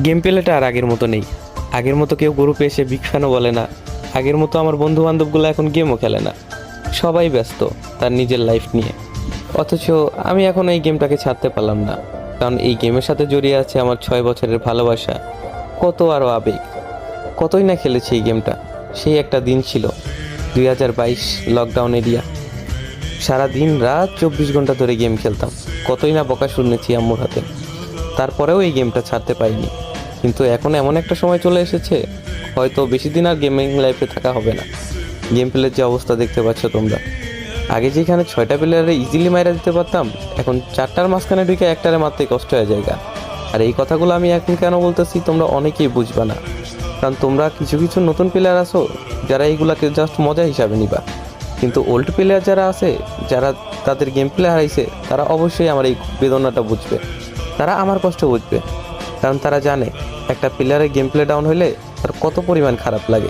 Game প্লেটা আর আগের মতো নেই। আগের মতো কেউ গ্রুপে এসে বিগ ফ্যানও বলে না। আগের মতো আমার বন্ধু বান্ধবগুলো এখন গেমও খেলে না। সবাই ব্যস্ত তার নিজের লাইফ নিয়ে। অথচ আমি এখন এই গেমটাকে ছাড়তে পারলাম না, কারণ এই গেমের সাথে জড়িয়ে আছে আমার 6 বছরের ভালোবাসা, কত আরও আবেগ। কতই না খেলেছি এই গেমটা। সেই একটা দিন ছিল 2022 লকডাউন এরিয়া। সারা দিন রাত 24 ঘন্টা ধরে গেম খেলতাম। কতই না বকা শুনেছি আম্মুর হাতে। তারপরেও এই গেমটা ছাড়তে পারিনি। কিন্তু এখন এমন একটা সময় চলে এসেছে, হয়তো বেশি দিন আর গেমিং লাইফে থাকা হবে না। গেম প্লের যে অবস্থা দেখতে পাচ্ছ তোমরা, আগে যেখানে 6টা প্লেয়ারে ইজিলি মাইরা দিতে পারতাম, এখন 4টার মাঝখানে ঢুকে একটারে মারতে কষ্ট হয়ে যায়। আর এই কথাগুলো আমি এখন কেন বলতেছি তোমরা অনেকেই বুঝবা না, কারণ তোমরা কিছু কিছু নতুন প্লেয়ার আছো যারা এইগুলাকে জাস্ট মজা হিসাবে নিবা। কিন্তু ওল্ড প্লেয়ার যারা আছে, যারা তাদের গেম প্লে হারাইছে, তারা অবশ্যই আমার এই বেদনাটা বুঝবে। তারা আমার কষ্ট বুঝবে, কারণ তারা জানে একটা প্লেয়ারের গেম প্লে ডাউন হলে তার কত পরিমাণ খারাপ লাগে।